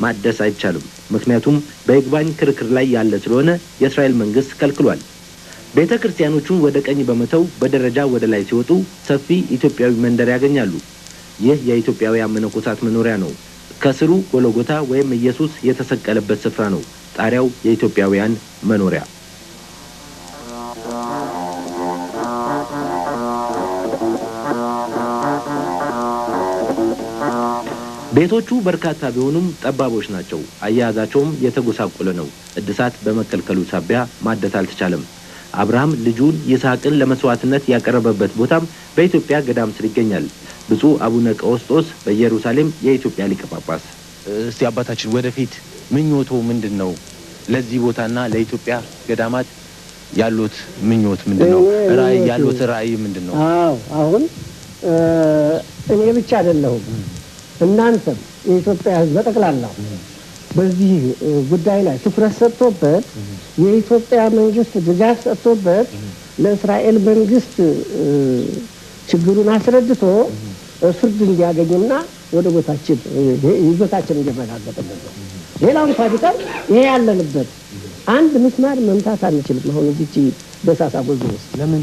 ማደስ አይቻልም። ምክንያቱም በይግባኝ ክርክር ላይ ያለ ስለሆነ የእስራኤል መንግስት ከልክሏል። ቤተ ክርስቲያኖቹን ወደ ቀኝ በመተው በደረጃ ወደ ላይ ሲወጡ ሰፊ ኢትዮጵያዊ መንደር ያገኛሉ። ይህ የኢትዮጵያውያን መነኮሳት መኖሪያ ነው። ከስሩ ጎልጎታ ወይም ኢየሱስ የተሰቀለበት ስፍራ ነው። ጣሪያው የኢትዮጵያውያን መኖሪያ። ቤቶቹ በርካታ ቢሆኑም ጠባቦች ናቸው። አያያዛቸውም የተጎሳቆለ ነው። እድሳት በመከልከሉ ሳቢያ ማደስ አልተቻለም። አብርሃም ልጁን ይስሐቅን ለመስዋዕትነት ያቀረበበት ቦታም በኢትዮጵያ ገዳም ስር ይገኛል። ብፁዕ አቡነ ቀውስጦስ በኢየሩሳሌም የኢትዮጵያ ሊቀ ጳጳስ። እስቲ አባታችን ወደፊት ምኞቶ ምንድነው? ለዚህ ቦታና ለኢትዮጵያ ገዳማት ያሉት ምኞት ምንድነው? ራእይ ያሉት ራእይ ምንድነው? አሁን እኔ ብቻ አይደለሁም፣ እናንተም የኢትዮጵያ ሕዝብ በጠቅላላው በዚህ ጉዳይ ላይ ትኩረት ሰጥቶበት የኢትዮጵያ መንግስት ድጋፍ ሰጥቶበት ለእስራኤል መንግስት ችግሩን አስረድቶ ፍርድ እንዲያገኝና ወደ ቦታችን ይዞታችን እንዲረጋገጥልን ነው። ሌላው እንኳን ቢቀር ይሄ ያለንበት አንድ ምስማር መምታት አንችልም። አሁን እዚች በሳሳ ጎጆ ውስጥ ለምን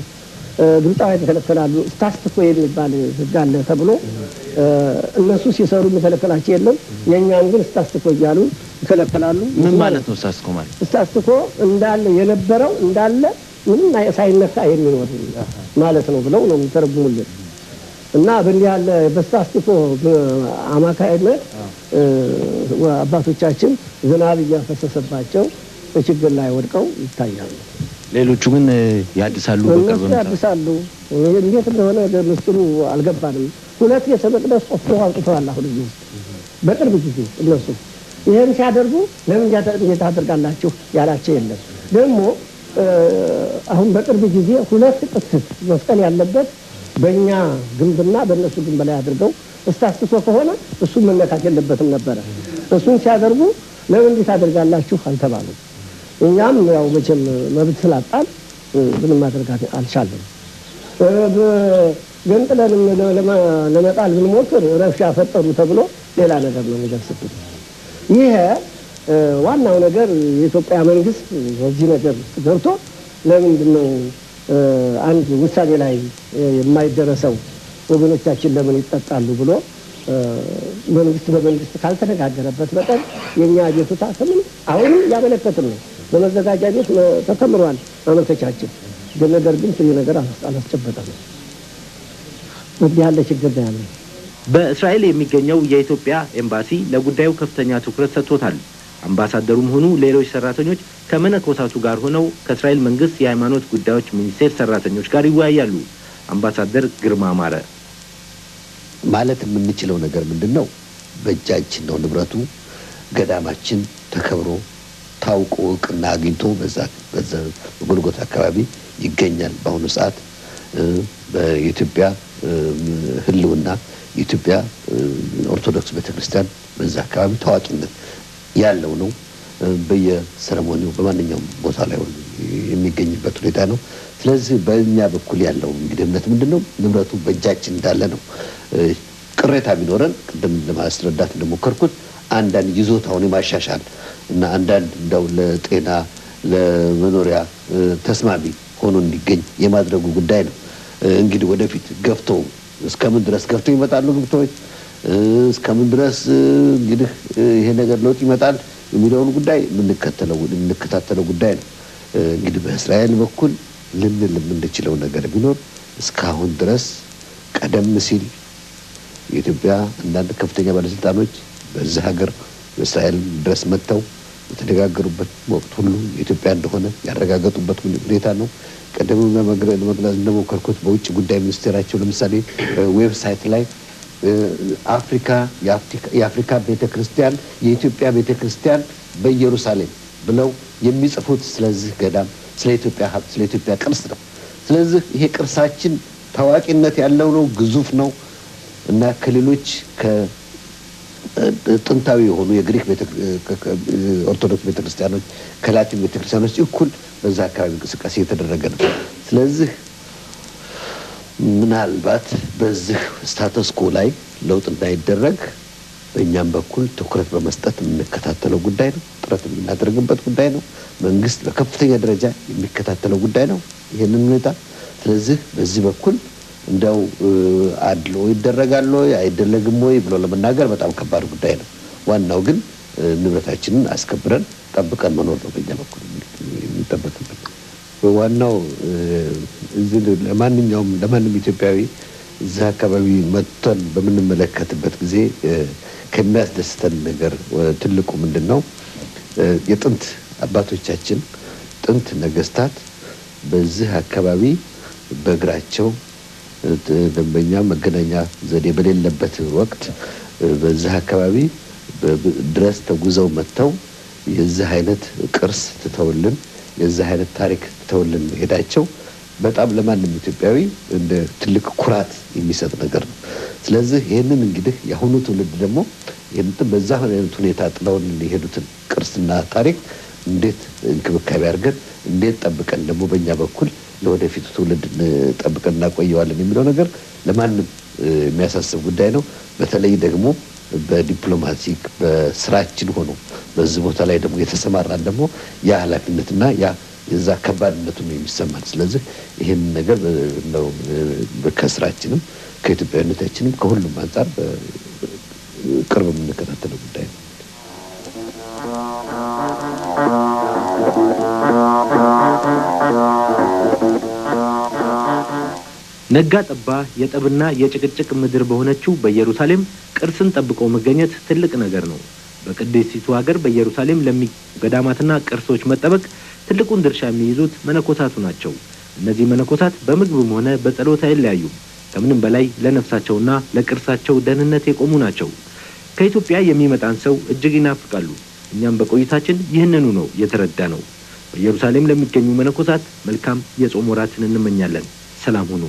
ግብፃውያን ተከለከላሉ? ስታስቲኮ የሚባል ህግ አለ ተብሎ እነሱ ሲሰሩ የሚከለከላቸው የለም። የእኛን ግን ስታስቲኮ እያሉ ይከለከላሉ። ምን ማለት ነው ስታስቲኮ ማለት? ስታስቲኮ እንዳለ የነበረው እንዳለ ምንም ሳይነካ የሚኖር ማለት ነው ብለው ነው የሚተረጉሙልን። እና በእንዲህ ያለ በስታስቲኮ አማካይነት አባቶቻችን ዝናብ እያፈሰሰባቸው በችግር ላይ ወድቀው ይታያሉ። ሌሎቹ ግን ያድሳሉ። በቅርብ ያድሳሉ። እንዴት እንደሆነ ምስጢሩ አልገባንም። ሁለት ቤተ መቅደስ ቆፍረው አውጥተዋል። አሁን እዚህ ውስጥ በቅርብ ጊዜ እነሱ ይሄን ሲያደርጉ ለምን ታደርጋላችሁ ያላቸው የለም። ደግሞ አሁን በቅርብ ጊዜ ሁለት ቅስት መስቀል ያለበት በእኛ ግንብና በእነሱ ግንብ ላይ አድርገው እስታስሶ ከሆነ እሱ መነካት የለበትም ነበረ። እሱን ሲያደርጉ ለምን እንዴት ታደርጋላችሁ አልተባሉም። እኛም ያው መቼም መብት ስላጣን ምንም ማድረግ አልቻለም። ገንጥለንም ለመጣል ብንሞክር ረብሻ ፈጠሩ ተብሎ ሌላ ነገር ነው የሚደርስብን። ይሄ ዋናው ነገር የኢትዮጵያ መንግስት በዚህ ነገር ገብቶ ለምንድን ነው አንድ ውሳኔ ላይ የማይደረሰው? ወገኖቻችን ለምን ይጠጣሉ ብሎ መንግስት በመንግስት ካልተነጋገረበት በቀር የኛ ቤቱታ ከምን አሁንም ያመለከትን ነው። በመዘጋጃ ቤት ተከምሯል ማመልከቻችን። ነገር ግን ፍሬ ነገር አላስጨበጠም። እንዲህ ያለ ችግር ነው ያለው። በእስራኤል የሚገኘው የኢትዮጵያ ኤምባሲ ለጉዳዩ ከፍተኛ ትኩረት ሰጥቶታል። አምባሳደሩም ሆኑ ሌሎች ሰራተኞች ከመነኮሳቱ ጋር ሆነው ከእስራኤል መንግስት የሃይማኖት ጉዳዮች ሚኒስቴር ሰራተኞች ጋር ይወያያሉ። አምባሳደር ግርማ ማረ ማለት የምንችለው ነገር ምንድነው? በእጃችን ነው ንብረቱ። ገዳማችን ተከብሮ ታውቆ እውቅና አግኝቶ በዛ በጎልጎታ አካባቢ ይገኛል። በአሁኑ ሰዓት በኢትዮጵያ ህልውና የኢትዮጵያ ኦርቶዶክስ ቤተክርስቲያን በዛ አካባቢ ታዋቂነት ያለው ነው። በየሰረሞኒው በማንኛውም ቦታ ላይ የሚገኝበት ሁኔታ ነው። ስለዚህ በእኛ በኩል ያለው እንግዲህ እምነት ምንድነው? ንብረቱ በእጃችን እንዳለ ነው። ቅሬታ ቢኖረን ቅድም ለማስረዳት እንደሞከርኩት አንዳንድ ይዞታውን የማሻሻል እና አንዳንድ እንደው ለጤና ለመኖሪያ ተስማሚ ሆኖ እንዲገኝ የማድረጉ ጉዳይ ነው። እንግዲህ ወደፊት ገፍተው እስከምን ድረስ ገፍተው ይመጣሉ ግብቶች እስከምን ድረስ እንግዲህ ይሄ ነገር ለውጥ ይመጣል የሚለውን ጉዳይ የምንከታተለው ጉዳይ ነው። እንግዲህ በእስራኤል በኩል ልንል የምንችለው ነገር ቢኖር እስካሁን ድረስ ቀደም ሲል የኢትዮጵያ አንዳንድ ከፍተኛ ባለስልጣኖች በዚህ ሀገር በእስራኤል ድረስ መጥተው የተነጋገሩበት ወቅት ሁሉ የኢትዮጵያ እንደሆነ ያረጋገጡበት ሁኔታ ነው። ቀደም ለመግለጽ እንደሞከርኩት በውጭ ጉዳይ ሚኒስቴራቸው ለምሳሌ ዌብሳይት ላይ የአፍሪካ ቤተክርስቲያን የኢትዮጵያ ቤተክርስቲያን በኢየሩሳሌም ብለው የሚጽፉት ስለዚህ ገዳም ስለ ኢትዮጵያ ሀብት ስለ ኢትዮጵያ ቅርስ ነው። ስለዚህ ይሄ ቅርሳችን ታዋቂነት ያለው ነው፣ ግዙፍ ነው እና ከሌሎች ጥንታዊ የሆኑ የግሪክ ኦርቶዶክስ ቤተክርስቲያኖች ከላቲን ቤተክርስቲያኖች እኩል በዛ አካባቢ እንቅስቃሴ የተደረገ ነው። ስለዚህ ምናልባት በዚህ ስታተስ ኮ ላይ ለውጥ እንዳይደረግ በእኛም በኩል ትኩረት በመስጠት የምንከታተለው ጉዳይ ነው። ጥረት የምናደርግበት ጉዳይ ነው። መንግስት በከፍተኛ ደረጃ የሚከታተለው ጉዳይ ነው ይህንን ሁኔታ። ስለዚህ በዚህ በኩል እንደው አድሎ ይደረጋል ወይ አይደረግም ወይ ብሎ ለመናገር በጣም ከባድ ጉዳይ ነው። ዋናው ግን ንብረታችንን አስከብረን ጠብቀን መኖር ነው በእኛ በኩል የሚጠበቅብን። ዋናው ለማንም ኢትዮጵያዊ እዚህ አካባቢ መጥተን በምንመለከትበት ጊዜ ከሚያስደስተን ነገር ትልቁ ምንድን ነው? የጥንት አባቶቻችን ጥንት ነገስታት በዚህ አካባቢ በእግራቸው ደንበኛ መገናኛ ዘዴ በሌለበት ወቅት በዚህ አካባቢ ድረስ ተጉዘው መጥተው የዚህ አይነት ቅርስ ትተውልን የዚህ አይነት ታሪክ ትተውልን መሄዳቸው በጣም ለማንም ኢትዮጵያዊ እንደ ትልቅ ኩራት የሚሰጥ ነገር ነው። ስለዚህ ይህንን እንግዲህ የአሁኑ ትውልድ ደግሞ ይህንን በዛ አይነት ሁኔታ ጥለውን የሄዱትን ቅርስና ታሪክ እንዴት እንክብካቤ አድርገን እንዴት ጠብቀን ደግሞ በእኛ በኩል ለወደፊቱ ትውልድ ጠብቀን እናቆየዋለን የሚለው ነገር ለማንም የሚያሳስብ ጉዳይ ነው። በተለይ ደግሞ በዲፕሎማቲክ በስራችን ሆኖ በዚህ ቦታ ላይ ደግሞ የተሰማራን ደግሞ ያ ኃላፊነትና ያ የዛ ከባድነቱ ነው የሚሰማን። ስለዚህ ይህን ነገር ነው ከስራችንም ከኢትዮጵያዊነታችንም ከሁሉም አንጻር በቅርብ የምንከታተለው ጉዳይ ነው። ነጋ ጠባ የጠብና የጭቅጭቅ ምድር በሆነችው በኢየሩሳሌም ቅርስን ጠብቆ መገኘት ትልቅ ነገር ነው። በቅድስቲቱ ሀገር በኢየሩሳሌም ገዳማትና ቅርሶች መጠበቅ ትልቁን ድርሻ የሚይዙት መነኮሳቱ ናቸው። እነዚህ መነኮሳት በምግብም ሆነ በጸሎት አይለያዩም። ከምንም በላይ ለነፍሳቸውና ለቅርሳቸው ደህንነት የቆሙ ናቸው። ከኢትዮጵያ የሚመጣን ሰው እጅግ ይናፍቃሉ። እኛም በቆይታችን ይህንኑ ነው የተረዳ ነው። በኢየሩሳሌም ለሚገኙ መነኮሳት መልካም የጾም ወራትን እንመኛለን። ሰላም ሁኑ።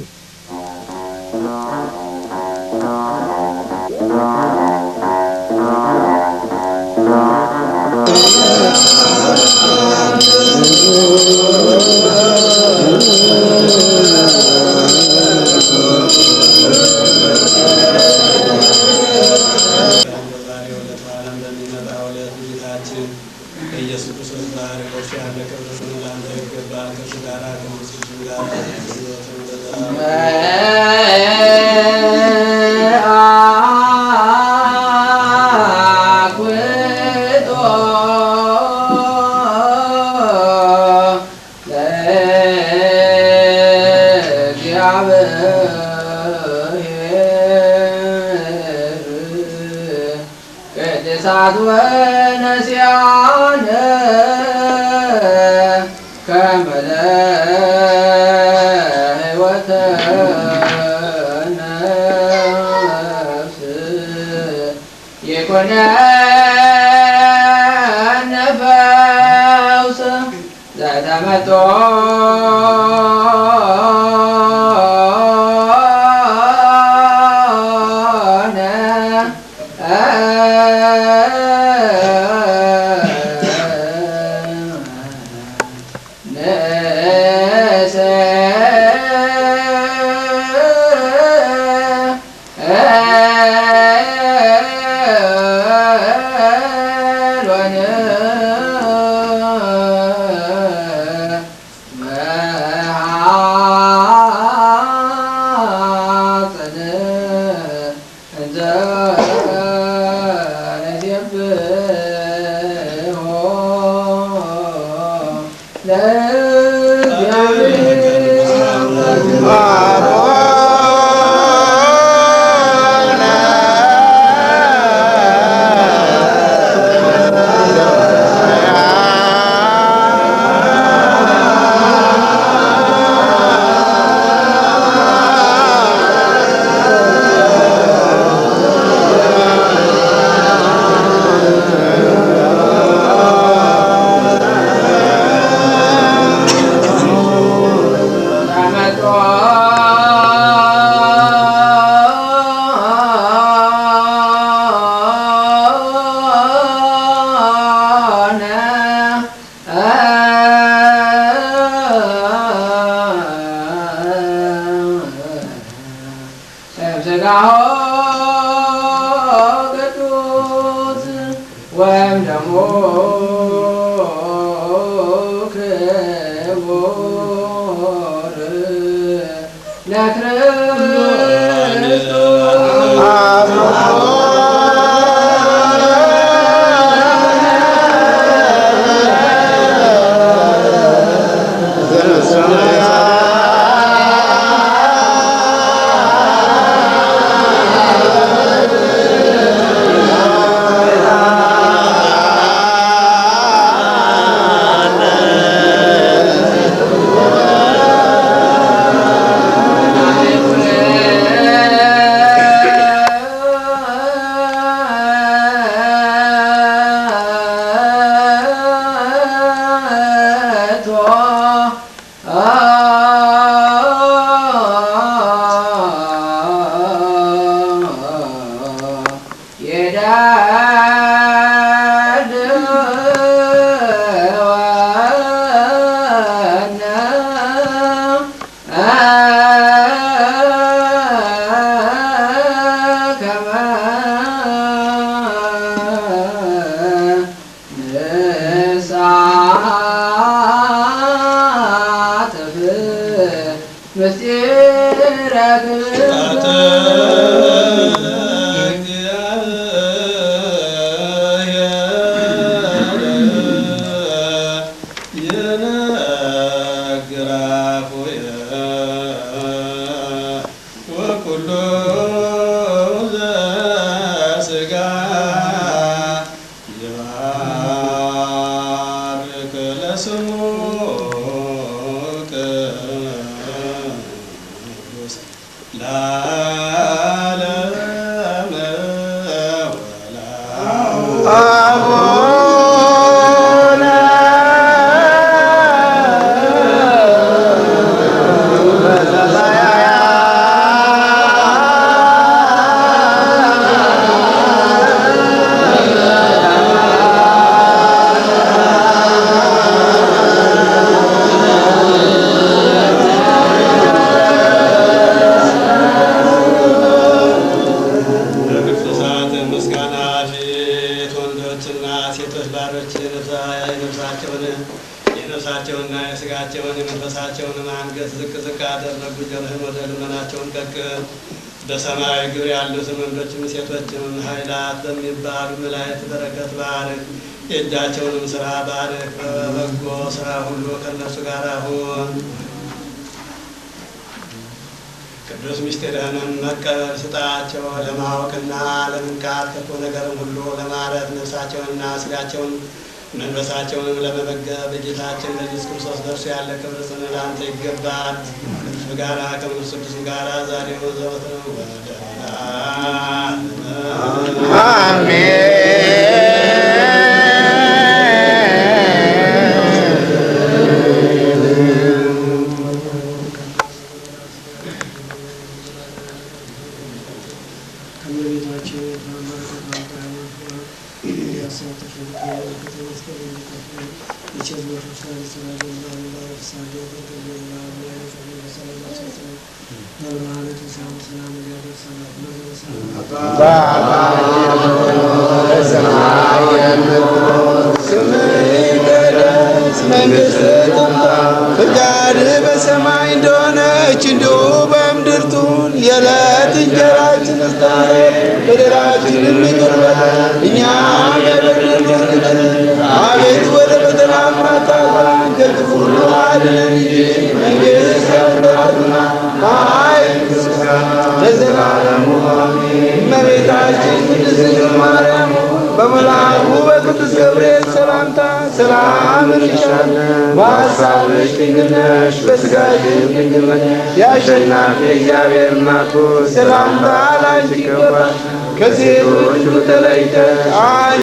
ወይም ደግሞ ክቡር ለክርስቶስ የነፍሳቸውንና የሥጋቸውን የመንፈሳቸውን አንገት ዝቅ ዝቅ አደረጉ። ጆሮህን ወደ ልመናቸውን ቀቅል። በሰማያዊ ግብር ያሉትን ወንዶችም ሴቶችም ኃይላት በሚባሉ መላእክት በረከት ባርክ። የእጃቸውንም ሥራ ባርክ። በበጎ ሥራ ሁሉ ከእነርሱ ጋር ሁን። ቅዱስ ምስጢርህንም መቀበል ስጣቸው። ለማወቅና ለመንቃት ክፉ ነገርም ሁሉ ለማረት ነፍሳቸውንና ሥጋቸውን መንፈሳቸውንም ለመመገብ በጌታችን በኢየሱስ ክርስቶስ በእርሱ ያለ ክብር ጽን ለአንተ ይገባል። ከእርሱ ጋራ ከመንፈስ ቅዱስ ጋራ ዛሬው ዘወትርም አሜን። ፈቃድህ በሰማይ እንደሆነች እንዲሁ በምድር ትሁን። የዕለት እንጀራችንን ስጠን፣ በደላችንን ይቅር በለን እኛም የበደሉንን ይቅር በለን። አቤቱ ወደ ፈተና አታግባን፣ ከክፉ ሁሉ አድነን እንጂ መንግሥት ያንተ ናትና፣ ኃይል፣ ምስጋና ለዘላለሙ አሜን። እመቤታችን ቅድስት ድንግል ማርያም በመልአኩ በቅዱስ ገብርኤል ሰላምታ ሰላም እንልሻለን። በሐሳብሽ ድንግል ነሽ፣ በሥጋሽም ድንግል ነሽ። የአሸናፊ እግዚአብሔር እናቱ ሰላምታ ላንቺ ይገባል። ከሴቶች ሁሉ ተለይተሽ